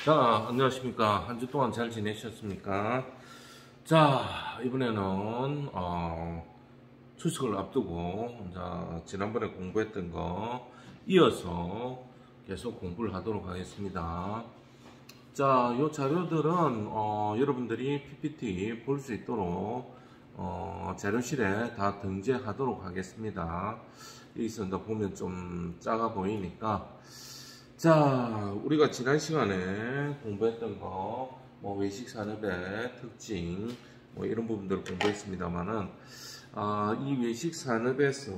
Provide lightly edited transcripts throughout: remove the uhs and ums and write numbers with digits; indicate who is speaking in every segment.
Speaker 1: 자, 안녕하십니까. 한 주 동안 잘 지내셨습니까? 자, 이번에는, 추석을 앞두고, 자, 지난번에 공부했던 거 이어서 계속 공부를 하도록 하겠습니다. 자, 이 자료들은, 여러분들이 PPT 볼 수 있도록, 자료실에 다 등재하도록 하겠습니다. 여기서 보면 좀 작아 보이니까, 자, 우리가 지난 시간에 공부했던 거, 외식 산업의 특징, 이런 부분들을 공부했습니다만은, 이 외식 산업에서,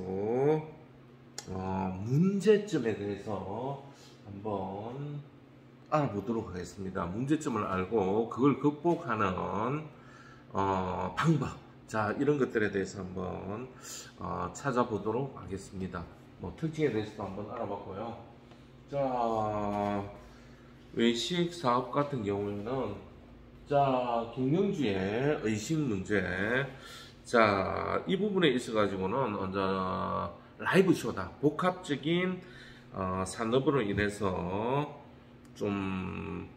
Speaker 1: 문제점에 대해서 한번 알아보도록 하겠습니다. 문제점을 알고 그걸 극복하는, 방법. 자, 이런 것들에 대해서 한번, 찾아보도록 하겠습니다. 특징에 대해서도 한번 알아봤고요. 자, 외식 사업 같은 경우에는, 자, 경영주의 의식 문제. 자, 이 부분에 있어가지고는, 라이브 쇼다. 복합적인, 산업으로 인해서 좀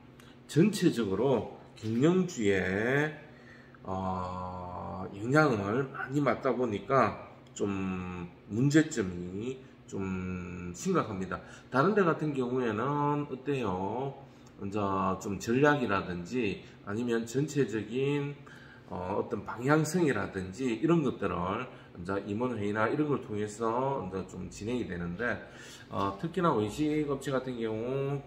Speaker 1: 전체적으로 경영주의, 영향을 많이 받다 보니까 좀 문제점이 좀 심각합니다. 다른 데 같은 경우에는 어때요? 좀 전략이라든지 아니면 전체적인 어떤 방향성이라든지 이런 것들을 임원회의나 이런 걸 통해서 좀 진행이 되는데, 특히나 외식업체 같은 경우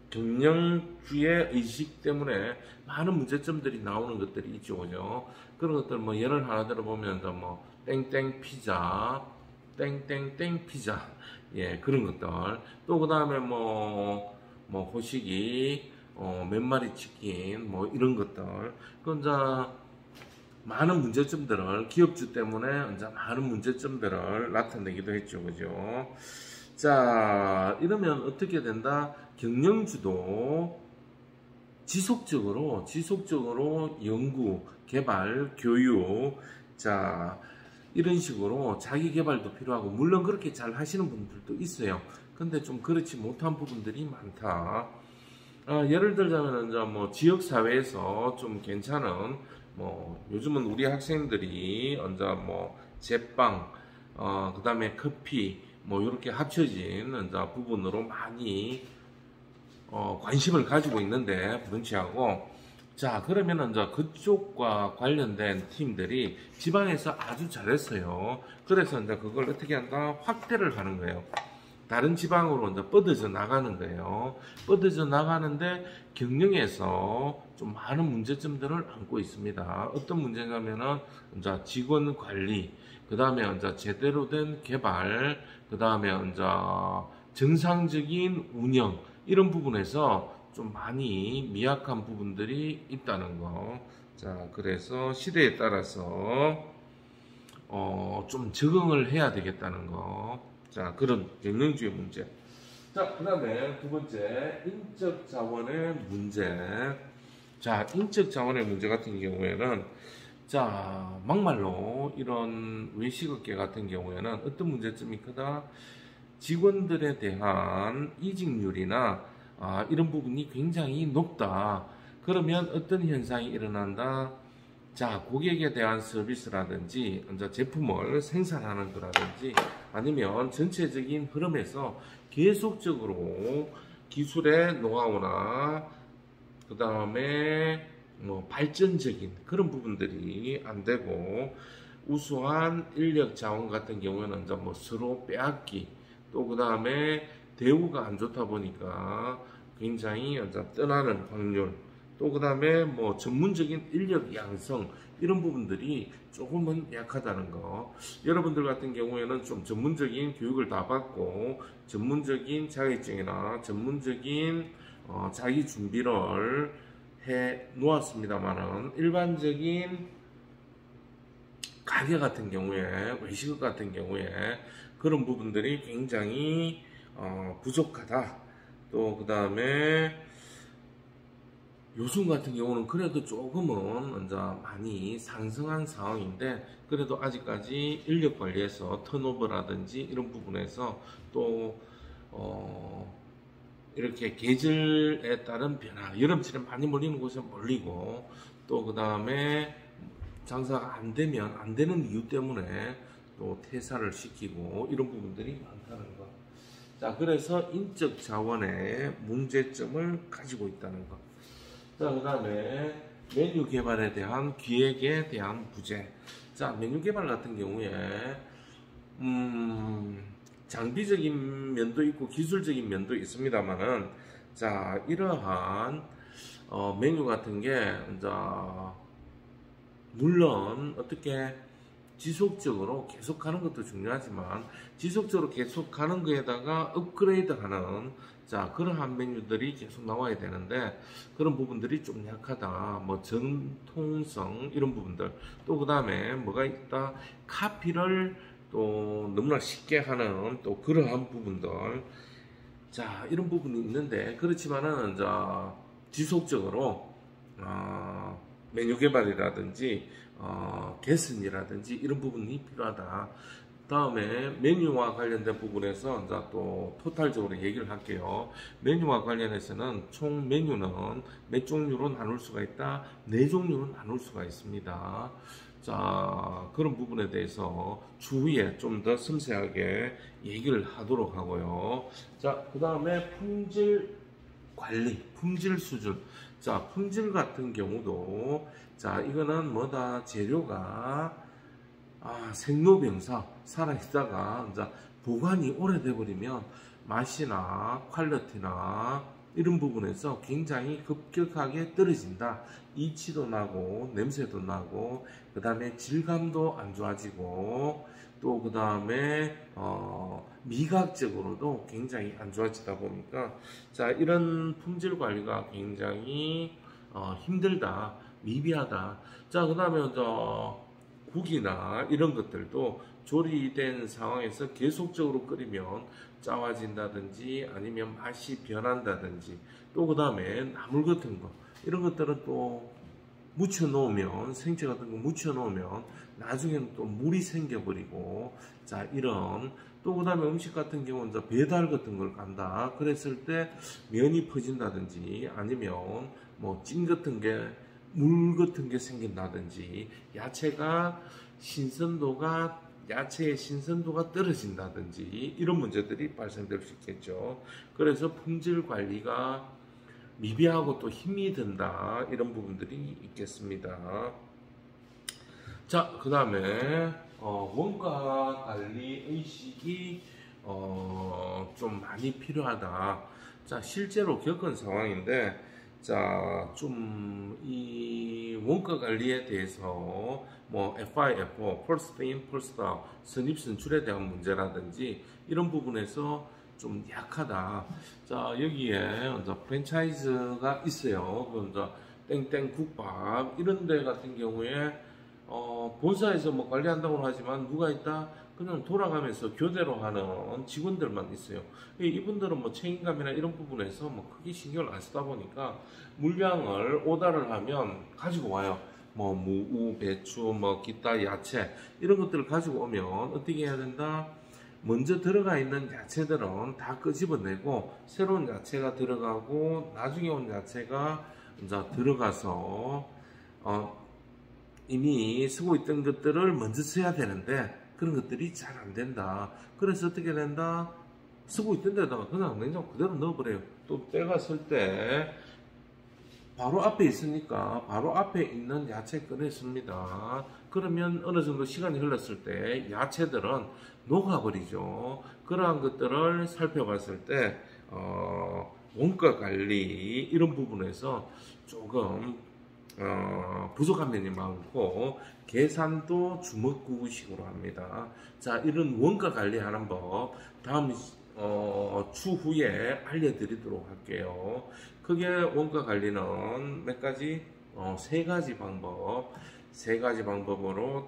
Speaker 1: 경영주의 의식 때문에 많은 문제점들이 나오는 것들이 있죠, 그죠? 그런 것들 예를 하나 들어보면 땡땡 피자, 땡땡땡 피자, 예, 그런 것들. 또 그 다음에 호식이, 몇 마리 치킨, 이런 것들. 많은 문제점들을, 기업주 때문에 많은 문제점들을 나타내기도 했죠, 그죠? 자, 이러면 어떻게 된다? 경영주도 지속적으로 연구, 개발, 교육, 자, 이런 식으로 자기 개발도 필요하고, 물론 그렇게 잘 하시는 분들도 있어요. 근데 좀 그렇지 못한 부분들이 많다. 예를 들자면, 지역 사회에서 좀 괜찮은, 요즘은 우리 학생들이, 제빵, 그 다음에 커피, 이렇게 합쳐진, 부분으로 많이, 관심을 가지고 있는데, 브런치하고, 자, 그러면은 그쪽과 관련된 팀들이 지방에서 아주 잘했어요. 그래서 그걸 어떻게 한다? 확대를 하는 거예요. 다른 지방으로 뻗어져 나가는 거예요. 뻗어져 나가는데 경영에서 좀 많은 문제점들을 안고 있습니다. 어떤 문제냐면은 직원 관리, 그 다음에 제대로 된 개발, 그 다음에 정상적인 운영, 이런 부분에서 좀 많이 미약한 부분들이 있다는 거. 자, 그래서 시대에 따라서 좀 적응을 해야 되겠다는 거. 자, 그런 경영주의 문제. 자, 그 다음에 두 번째, 인적 자원의 문제. 자, 인적 자원의 문제 같은 경우에는, 자, 막말로 이런 외식업계 같은 경우에는 어떤 문제점이 크다? 직원들에 대한 이직률이나 이런 부분이 굉장히 높다. 그러면 어떤 현상이 일어난다? 자, 고객에 대한 서비스라든지, 제품을 생산하는 거라든지, 아니면 전체적인 흐름에서 계속적으로 기술의 노하우나, 그 다음에 발전적인 그런 부분들이 안 되고, 우수한 인력 자원 같은 경우에는 서로 빼앗기, 또 그 다음에 대우가 안 좋다 보니까 굉장히 떠나는 확률, 또 그 다음에 전문적인 인력 양성, 이런 부분들이 조금은 약하다는 거. 여러분들 같은 경우에는 좀 전문적인 교육을 다 받고 전문적인 자격증이나 전문적인 자기 준비를 해 놓았습니다만은, 일반적인 가게 같은 경우에, 외식업 같은 경우에 그런 부분들이 굉장히 부족하다. 또 그 다음에 요즘 같은 경우는 그래도 조금은 많이 상승한 상황인데, 그래도 아직까지 인력 관리에서 턴오버라든지 이런 부분에서 또 이렇게 계절에 따른 변화, 여름철에 많이 몰리는 곳에 몰리고, 또 그 다음에 장사가 안 되면 안 되는 이유 때문에 또 퇴사를 시키고 이런 부분들이 많다는 거. 자, 그래서 인적 자원의 문제점을 가지고 있다는 거. 자, 그 다음에 메뉴 개발에 대한 기획에 대한 부재. 자, 메뉴 개발 같은 경우에 장비적인 면도 있고 기술적인 면도 있습니다만은, 자, 이러한 메뉴 같은 게 이제 물론 어떻게 지속적으로 계속 가는 것도 중요하지만, 지속적으로 계속 가는 거에다가 업그레이드 하는, 자, 그러한 메뉴들이 계속 나와야 되는데, 그런 부분들이 좀 약하다. 뭐, 전통성, 이런 부분들. 또, 그 다음에 뭐가 있다? 카피를 또 너무나 쉽게 하는 또 그러한 부분들. 자, 이런 부분이 있는데, 그렇지만은, 자, 지속적으로, 메뉴 개발이라든지 개선이라든지 이런 부분이 필요하다. 다음에 메뉴와 관련된 부분에서 이제 또 토탈적으로 얘기를 할게요. 메뉴와 관련해서는 총 메뉴는 몇 종류로 나눌 수가 있다, 네 종류로 나눌 수가 있습니다. 자, 그런 부분에 대해서 추후에 좀 더 섬세하게 얘기를 하도록 하고요. 자, 그 다음에 품질 관리, 품질 수준. 자, 품질 같은 경우도, 자, 이거는 뭐다? 재료가 생로병사 살아있다가 이제 보관이 오래돼 버리면 맛이나 퀄리티나 이런 부분에서 굉장히 급격하게 떨어진다. 이치도 나고 냄새도 나고, 그 다음에 질감도 안 좋아지고, 또 그 다음에 미각적으로도 굉장히 안 좋아지다 보니까, 자, 이런 품질 관리가 굉장히 힘들다, 미비하다. 자, 그 다음에 국이나 이런 것들도 조리된 상황에서 계속적으로 끓이면 짜와진다든지 아니면 맛이 변한다든지, 또 그 다음에 나물 같은 거, 이런 것들은 또 묻혀 놓으면, 생채 같은 거 묻혀 놓으면 나중에는 또 물이 생겨버리고, 자, 이런, 또 그 다음에 음식 같은 경우는 이제 배달 같은 걸 간다 그랬을 때 면이 퍼진다든지 아니면 뭐 찜 같은 게, 물 같은 게 생긴다든지, 야채의 신선도가 떨어진다든지 이런 문제들이 발생될 수 있겠죠. 그래서 품질 관리가 미비하고 또 힘이 든다, 이런 부분들이 있겠습니다. 자, 그 다음에 원가 관리 의식이 좀 많이 필요하다. 자, 실제로 겪은 상황인데, 자, 좀 이 원가 관리에 대해서 뭐 FIFO, First In, First Out, 선입 선출에 대한 문제라든지 이런 부분에서 좀 약하다. 자, 여기에 이제 프랜차이즈가 있어요. 그 이제 땡땡 국밥 이런 데 같은 경우에 본사에서 뭐 관리한다고 하지만 누가 있다? 그냥 돌아가면서 교대로 하는 직원들만 있어요. 이분들은 뭐 책임감이나 이런 부분에서 뭐 크게 신경을 안 쓰다 보니까 물량을 오다를 하면 가지고 와요. 뭐 무, 배추, 뭐 기타 야채 이런 것들을 가지고 오면 어떻게 해야 된다? 먼저 들어가 있는 야채들은 다 끄집어내고 새로운 야채가 들어가고, 나중에 온 야채가 이제 들어가서 이미 쓰고 있던 것들을 먼저 써야 되는데 그런 것들이 잘 안 된다. 그래서 어떻게 된다? 쓰고 있던 데다가 그냥 냉장고 그대로 넣어버려요. 또 때가 쓸 때 바로 앞에 있으니까 바로 앞에 있는 야채 꺼냈습니다. 그러면 어느 정도 시간이 흘렀을 때 야채들은 녹아버리죠. 그러한 것들을 살펴봤을 때 원가 관리 이런 부분에서 조금 부족한 면이 많고, 계산도 주먹구구식으로 합니다. 자, 이런 원가 관리하는 법 다음 추후에 알려드리도록 할게요. 크게 원가 관리는 몇 가지? 세 가지 방법으로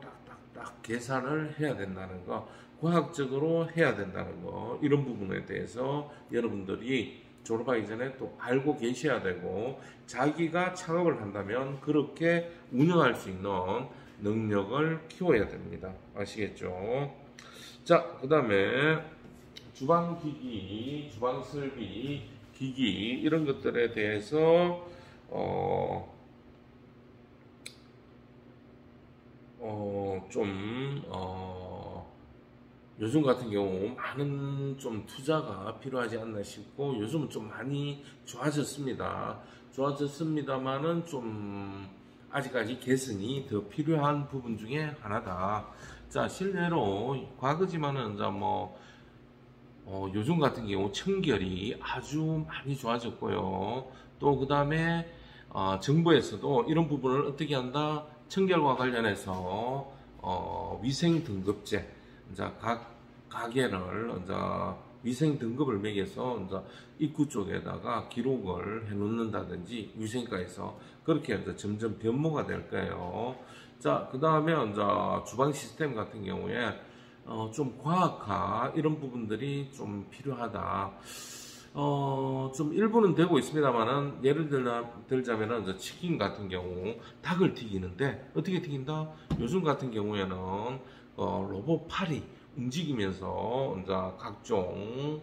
Speaker 1: 딱딱딱 계산을 해야 된다는 거, 과학적으로 해야 된다는 거, 이런 부분에 대해서 여러분들이 졸업하기 전에 또 알고 계셔야 되고, 자기가 창업을 한다면 그렇게 운영할 수 있는 능력을 키워야 됩니다. 아시겠죠? 자, 그 다음에 주방기기, 주방설비 기기 이런 것들에 대해서 요즘 같은 경우 많은 좀 투자가 필요하지 않나 싶고, 요즘은 좀 많이 좋아졌습니다. 좋아졌습니다만은 좀 아직까지 개선이 더 필요한 부분 중에 하나다. 자, 실례로 과거지만은 이제 요즘 같은 경우 청결이 아주 많이 좋아졌고요. 또 그 다음에 정부에서도 이런 부분을 어떻게 한다? 청결과 관련해서 위생 등급제, 이제 각 가게를 이제 위생 등급을 매겨서 이제 입구 쪽에다가 기록을 해 놓는다든지, 위생과에서 그렇게 이제 점점 변모가 될 거예요. 자, 그 다음에 이제 주방 시스템 같은 경우에 좀 과학화 이런 부분들이 좀 필요하다. 좀 일부는 되고 있습니다만은, 예를 들자면은 이제 치킨 같은 경우 닭을 튀기는데 어떻게 튀긴다? 요즘 같은 경우에는 로봇 팔이 움직이면서 이제 각종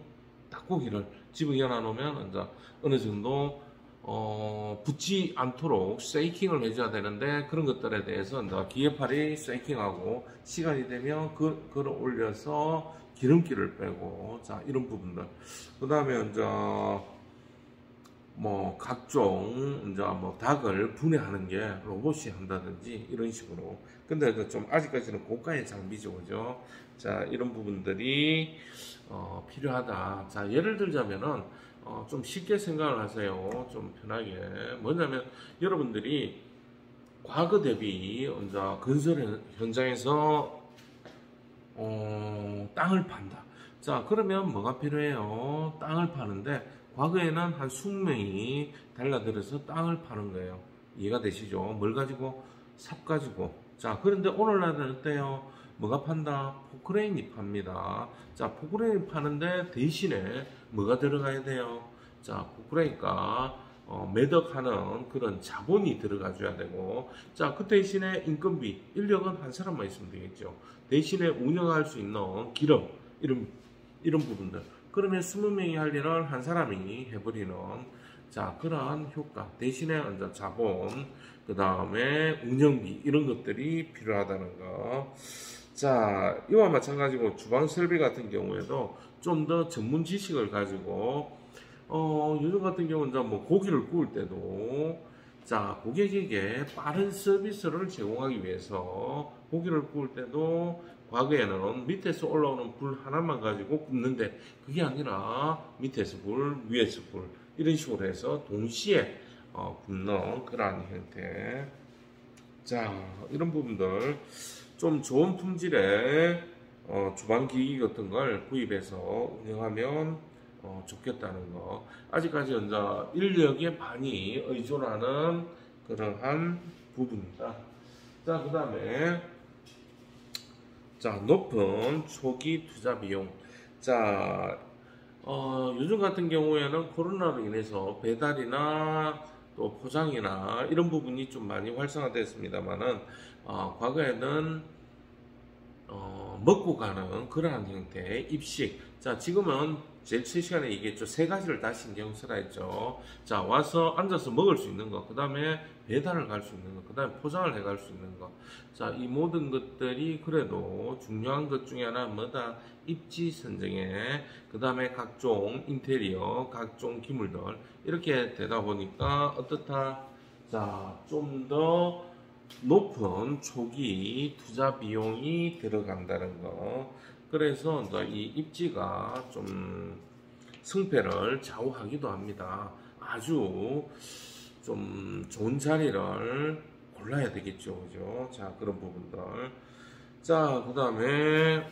Speaker 1: 닭고기를 집어넣어 놓으면 이제 어느 정도 붙지 않도록 세이킹을 해줘야 되는데, 그런 것들에 대해서 이제 기계팔이 세이킹하고 시간이 되면 그걸 올려서 기름기를 빼고, 자, 이런 부분들. 그 다음에 이제 각종 이제 닭을 분해하는 게 로봇이 한다든지 이런 식으로. 근데 좀 아직까지는 고가의 장비죠, 그죠? 자, 이런 부분들이 필요하다. 자, 예를 들자면은 좀 쉽게 생각을 하세요. 좀 편하게. 뭐냐면, 여러분들이 과거 대비 이제 건설 현장에서 땅을 판다. 자, 그러면 뭐가 필요해요? 땅을 파는데, 과거에는 한 20명이 달라들어서 땅을 파는 거예요. 이해가 되시죠? 뭘 가지고? 삽 가지고. 자, 그런데 오늘날은 어때요? 뭐가 판다? 포크레인이 팝니다. 자, 포크레인이 파는데 대신에 뭐가 들어가야 돼요? 자, 포크레인과 매덕하는 그런 자본이 들어가줘야 되고, 자, 그 대신에 인건비, 인력은 한 사람만 있으면 되겠죠. 대신에 운영할 수 있는 기름, 이런 부분들. 그러면 20명이 할 일을 한 사람이 해버리는, 자, 그러한 효과. 대신에 이제 자본, 그 다음에 운영비, 이런 것들이 필요하다는 거. 자, 이와 마찬가지고 주방 설비 같은 경우에도 좀 더 전문 지식을 가지고, 요즘 같은 경우는 고기를 구울 때도, 자, 고객에게 빠른 서비스를 제공하기 위해서 고기를 구울 때도 과거에는 밑에서 올라오는 불 하나만 가지고 굽는데, 그게 아니라 밑에서 불, 위에서 불, 이런 식으로 해서 동시에 굽는 그러한 형태. 자, 이런 부분들 좀 좋은 품질의 주방기기 같은 걸 구입해서 운영하면 좋겠다는 거. 아직까지 이제 인력에 많이 의존하는 그러한 부분이다. 자, 그 다음에 높은 초기 투자 비용. 자, 요즘 같은 경우에는 코로나로 인해서 배달이나 또 포장이나 이런 부분이 좀 많이 활성화됐습니다만은, 과거에는 먹고 가는 그러한 형태의 입식. 자, 지금은 제일 첫 시간에 얘기했죠. 세 가지를 다 신경 쓰라 했죠. 자, 와서 앉아서 먹을 수 있는 거, 그 다음에 배달을 갈 수 있는 거, 그 다음에 포장을 해갈 수 있는 거. 자, 이 모든 것들이 그래도 중요한 것 중에 하나 뭐다? 입지 선정에, 그 다음에 각종 인테리어, 각종 기물들, 이렇게 되다 보니까 어떻다? 자, 좀 더 높은 초기 투자 비용이 들어간다는 거. 그래서 이 입지가 좀 승패를 좌우하기도 합니다. 아주 좀 좋은 자리를 골라야 되겠죠, 그죠? 자, 그런 부분들. 자, 그 다음에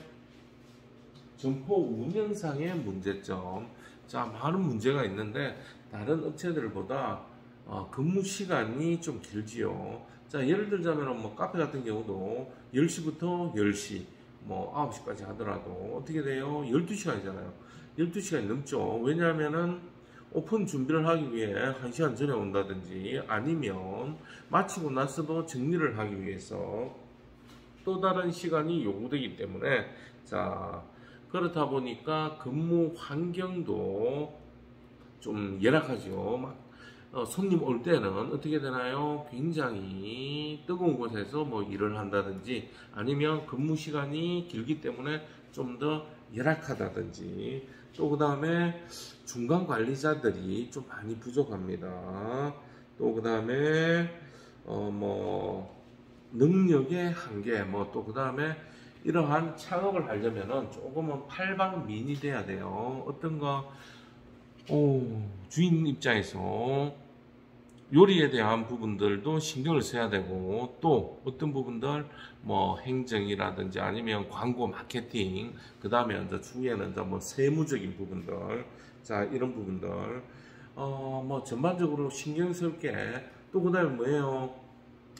Speaker 1: 점포 운영상의 문제점. 자, 많은 문제가 있는데 다른 업체들보다 근무 시간이 좀 길지요. 자, 예를 들자면 카페 같은 경우도 10시부터 10시, 9시까지 하더라도 어떻게 돼요? 12시간이잖아요. 12시간이 넘죠. 왜냐하면은 오픈 준비를 하기 위해 1시간 전에 온다든지, 아니면 마치고 나서도 정리를 하기 위해서 또 다른 시간이 요구되기 때문에, 자, 그렇다 보니까 근무 환경도 좀 열악하죠. 막 손님 올 때는 어떻게 되나요? 굉장히 뜨거운 곳에서 뭐 일을 한다든지 아니면 근무 시간이 길기 때문에 좀 더 열악하다든지 또 그 다음에 중간 관리자들이 좀 많이 부족합니다. 또 그 다음에 뭐 능력의 한계 뭐 또 그 다음에 이러한 창업을 하려면은 조금은 팔방미인이 돼야 돼요. 어떤가 주인 입장에서 요리에 대한 부분들도 신경을 써야 되고 또 어떤 부분들 뭐 행정이라든지 아니면 광고 마케팅 그 다음에 이제 주위에는 이제 뭐 세무적인 부분들 자 이런 부분들 뭐 전반적으로 신경 쓸 게 또 그 다음에 뭐예요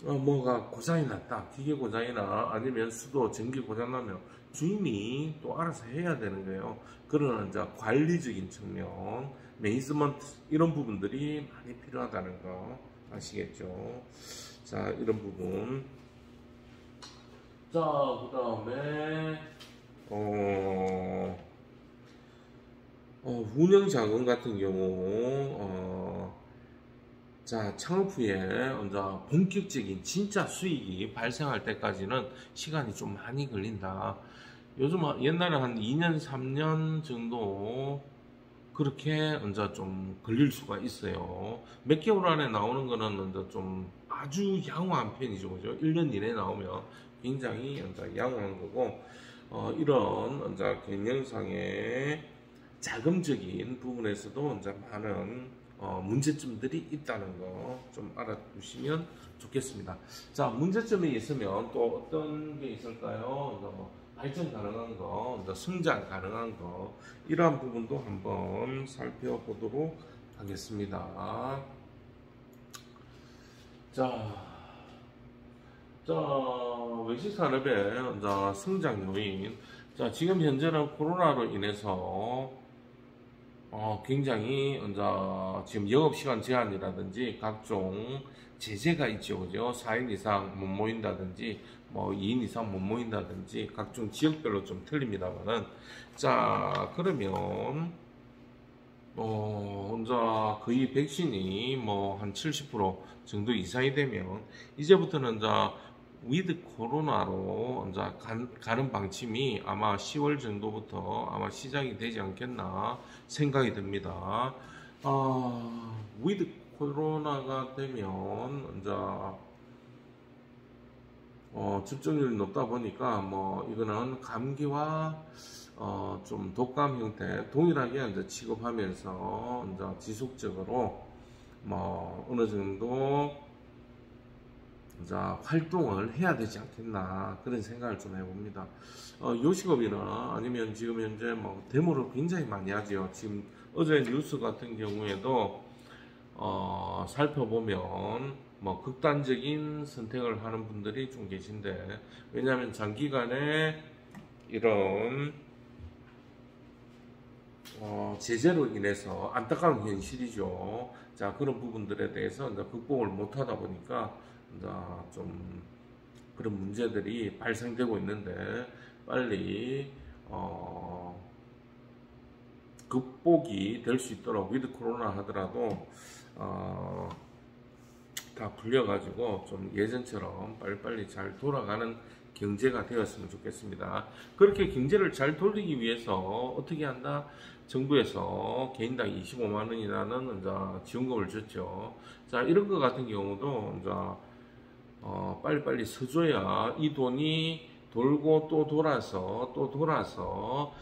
Speaker 1: 뭐가 고장이 났다 기계 고장이나 아니면 수도 전기 고장 나면 주인이 또 알아서 해야 되는 거예요. 그러나 이제 관리적인 측면 매니지먼트 이런 부분들이 많이 필요하다는 거 아시겠죠? 자 이런 부분 자 그 다음에 운영자금 같은 경우 자 창업 후에 이제 본격적인 진짜 수익이 발생할 때까지는 시간이 좀 많이 걸린다. 요즘 옛날에 한 2년 3년 정도 그렇게 이제 좀 걸릴 수가 있어요. 몇 개월 안에 나오는 거는 이제 좀 아주 양호한 편이죠. 그죠? 1년 이내에 나오면 굉장히 이제 양호한 거고, 이런 이제 경영상의 자금적인 부분에서도 이제 많은 문제점들이 있다는 거 좀 알아두시면 좋겠습니다. 자, 문제점이 있으면 또 어떤 게 있을까요? 뭐 발전 가능한 거, 성장 가능한 거, 이러한 부분도 한번 살펴보도록 하겠습니다. 자, 외식 산업의 성장 요인. 자, 지금 현재는 코로나로 인해서 굉장히 지금 영업시간 제한이라든지 각종 제재가 있죠. 그죠? 4인 이상 못 모인다든지 뭐 2인 이상 못 모인다든지 각종 지역별로 좀 틀립니다만은 자 그러면 이제 거의 백신이 뭐 한 70% 정도 이상이 되면 이제부터는 이제 위드 코로나로 이제 가는 방침이 아마 10월 정도부터 아마 시작이 되지 않겠나 생각이 듭니다. 위드 코로나가 되면 이제 접종률이 높다 보니까 뭐 이거는 감기와 좀 독감 형태 동일하게 이제 취급하면서 이제 지속적으로 뭐 어느 정도 이제 활동을 해야 되지 않겠나 그런 생각을 좀 해봅니다. 요식업이나 아니면 지금 현재 뭐 데모를 굉장히 많이 하죠. 지금 어제 뉴스 같은 경우에도 살펴보면 뭐 극단적인 선택을 하는 분들이 좀 계신데 왜냐하면 장기간에 이런 제재로 인해서 안타까운 현실이죠. 자 그런 부분들에 대해서 이제 극복을 못하다 보니까 이제 좀 그런 문제들이 발생되고 있는데 빨리 극복이 될 수 있도록 위드 코로나 하더라도 다 풀려가지고 좀 예전처럼 빨리빨리 잘 돌아가는 경제가 되었으면 좋겠습니다. 그렇게 경제를 잘 돌리기 위해서 어떻게 한다? 정부에서 개인당 25만 원이라는 이제 지원금을 줬죠. 자, 이런 것 같은 경우도 이제 빨리빨리 서줘야 이 돈이 돌고 또 돌아서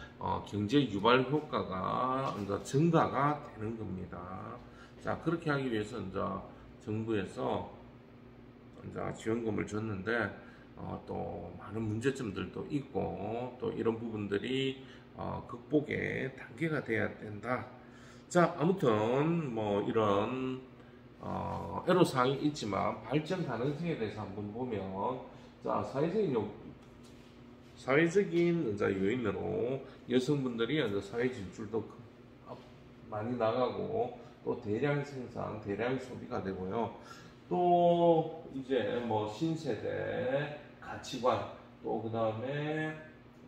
Speaker 1: 경제 유발 효과가 이제 증가가 되는 겁니다. 자, 그렇게 하기 위해서 이제 정부에서 이제 지원금을 줬는데 또 많은 문제점들도 있고 또 이런 부분들이 극복의 단계가 돼야 된다. 자, 아무튼 뭐 이런 애로사항이 있지만 발전 가능성에 대해서 한번 보면 자 사회적인 이제 요인으로 여성분들이 이제 사회 진출도 많이 나가고 또 대량 생산, 대량 소비가 되고요. 또 이제 뭐 신세대 가치관, 또 그 다음에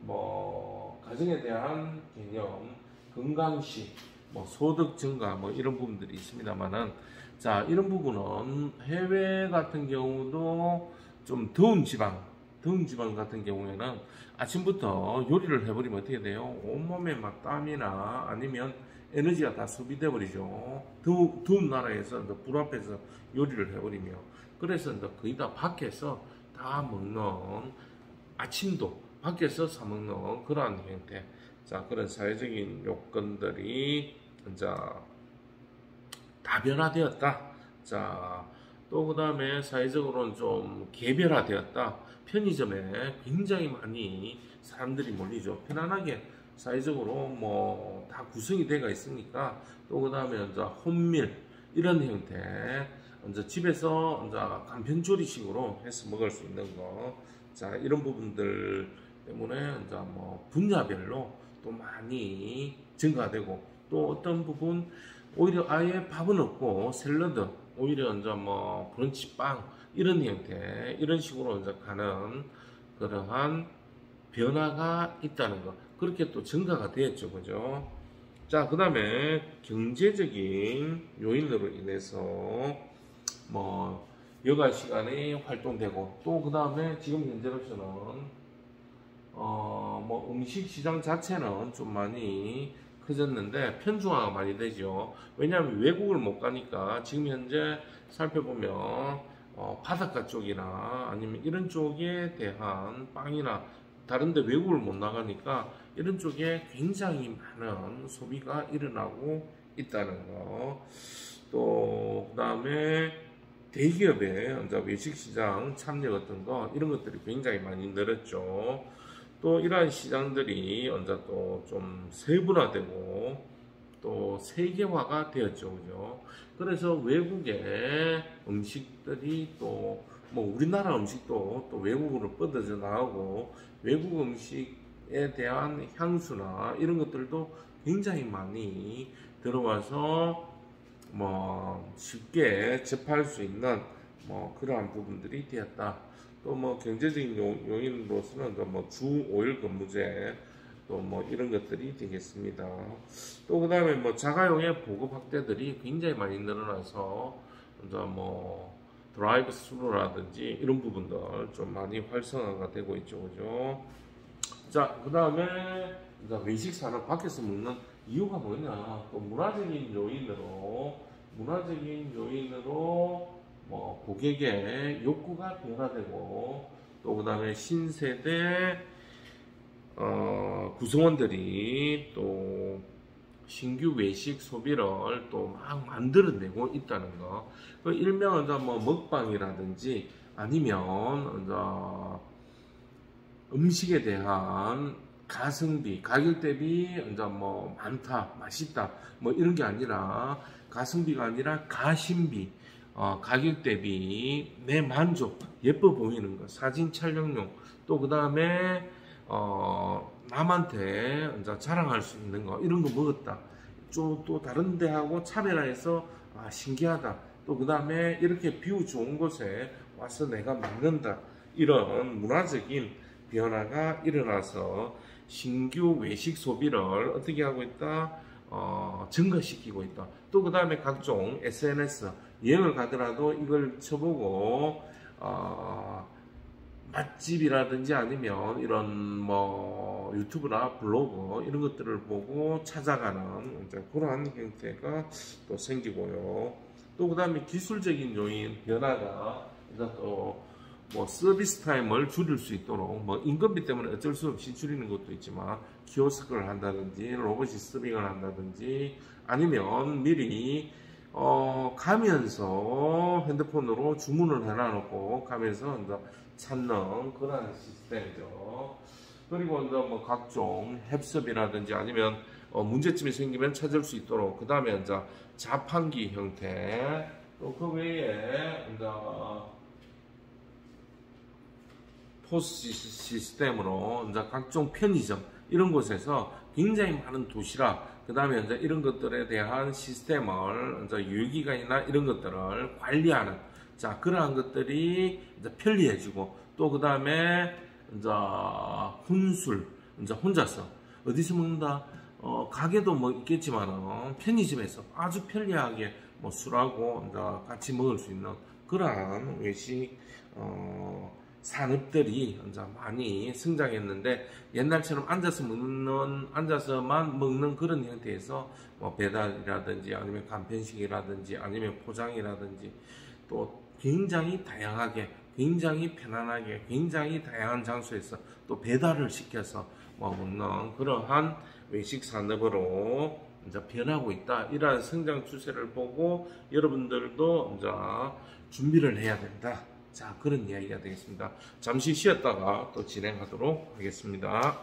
Speaker 1: 뭐 가정에 대한 개념, 건강식, 뭐 소득 증가 뭐 이런 부분들이 있습니다만은, 자, 이런 부분은 해외 같은 경우도 좀 더운 지방 같은 경우에는 아침부터 요리를 해버리면 어떻게 돼요? 온몸에 막 땀이나 아니면 에너지가 다 소비돼 버리죠. 더운 나라에서 이제 불 앞에서 요리를 해버리며, 그래서 이제 거의 다 밖에서 다 먹는, 아침도 밖에서 사 먹는 그러한 형태. 자, 그런 사회적인 요건들이 이제 다변화되었다. 자, 또 그 다음에 사회적으로는 좀 개별화되었다. 편의점에 굉장히 많이 사람들이 몰리죠. 편안하게 사회적으로 뭐 다 구성이 되어 있으니까. 또 그 다음에 이제 홈밀 이런 형태, 이제 집에서 이제 간편조리식으로 해서 먹을 수 있는 거. 자, 이런 부분들 때문에 이제 뭐 분야별로 또 많이 증가되고, 또 어떤 부분 오히려 아예 밥은 없고 샐러드, 오히려 이제 뭐 브런치 빵 이런 형태, 이런 식으로 이제 가는 그러한 변화가 있다는 거. 그렇게 또 증가가 되었죠, 그죠? 자, 그 다음에 경제적인 요인으로 인해서 뭐 여가 시간에 활동되고, 또 그 다음에 지금 현재로서는 뭐 음식 시장 자체는 좀 많이 커졌는데 편중화가 많이 되죠. 왜냐하면 외국을 못 가니까 지금 현재 살펴보면 바닷가 쪽이나 아니면 이런 쪽에 대한 빵이나, 다른데 외국을 못 나가니까 이런 쪽에 굉장히 많은 소비가 일어나고 있다는 거. 또 그 다음에 대기업의 이제 외식시장 참여 같은 거, 이런 것들이 굉장히 많이 늘었죠. 또 이러한 시장들이 이제 또 좀 세분화되고 또 세계화가 되었죠, 그죠? 그래서 외국의 음식들이 또 뭐 우리나라 음식도 또 외국으로 뻗어져 나오고, 외국 음식에 대한 향수나 이런 것들도 굉장히 많이 들어와서 뭐 쉽게 접할 수 있는 뭐 그러한 부분들이 되었다. 또 뭐 경제적인 요인으로서는 뭐 주 5일 근무제, 또 뭐 이런 것들이 되겠습니다. 또 그 다음에 뭐 자가용의 보급 확대들이 굉장히 많이 늘어나서 이제 뭐 드라이브 스루라든지 이런 부분들 좀 많이 활성화가 되고 있죠, 그죠? 자, 그 다음에 외식 산업 밖에서 먹는 이유가 뭐냐? 또 문화적인 요인으로 뭐 고객의 욕구가 변화되고, 또 그 다음에 신세대 구성원들이 또 신규 외식 소비를 또 막 만들어내고 있다는 거. 그 일명 이제 뭐 먹방이라든지 아니면 이제 음식에 대한 가성비, 가격 대비 이제 뭐 많다, 맛있다, 뭐 이런 게 아니라, 가성비가 아니라 가심비, 가격 대비 내 만족, 예뻐 보이는 거, 사진 촬영용, 또 그 다음에 남한테 이제 자랑할 수 있는 거, 이런 거 먹었다. 또 다른 데하고 차별화해서 신기하다. 또 그 다음에 이렇게 뷰 좋은 곳에 와서 내가 먹는다. 이런 문화적인 변화가 일어나서 신규 외식 소비를 어떻게 하고 있다? 증가시키고 있다. 또 그 다음에 각종 SNS, 여행을 가더라도 이걸 쳐보고 맛집이라든지 아니면 이런 뭐 유튜브나 블로그 이런 것들을 보고 찾아가는 이제 그러한 형태가 또 생기고요. 또 그 다음에 기술적인 요인 변화가 이제 또 뭐 서비스 타임을 줄일 수 있도록, 뭐 인건비 때문에 어쩔 수 없이 줄이는 것도 있지만 키오스크를 한다든지 로봇이 서빙을 한다든지, 아니면 미리 가면서 핸드폰으로 주문을 해놔놓고 가면서 이제 찾는 그런 시스템이죠. 그리고 이제 뭐 각종 햅섭이라든지 아니면 문제점이 생기면 찾을 수 있도록, 그 다음에 이제 자판기 형태, 또 그 외에 이제 포스 시스템으로 이제 각종 편의점 이런 곳에서 굉장히 많은 도시락, 그 다음에 이제 이런 것들에 대한 시스템을 이제 유기관이나 이런 것들을 관리하는, 자, 그러한 것들이 이제 편리해지고, 또 그 다음에 이제 혼술, 이제 혼자서 어디서 먹는다? 가게도 뭐 있겠지만 편의점에서 아주 편리하게 뭐 술하고 이제 같이 먹을 수 있는 그러한 외식 산업들이 이제 많이 성장했는데, 옛날처럼 앉아서만 먹는 그런 형태에서 뭐 배달이라든지 아니면 간편식이라든지 아니면 포장이라든지 또 굉장히 다양하게, 굉장히 편안하게, 굉장히 다양한 장소에서 또 배달을 시켜서 뭐 먹는 그러한 외식 산업으로 이제 변하고 있다. 이러한 성장 추세를 보고 여러분들도 이제 준비를 해야 된다. 자, 그런 이야기가 되겠습니다. 잠시 쉬었다가 또 진행하도록 하겠습니다.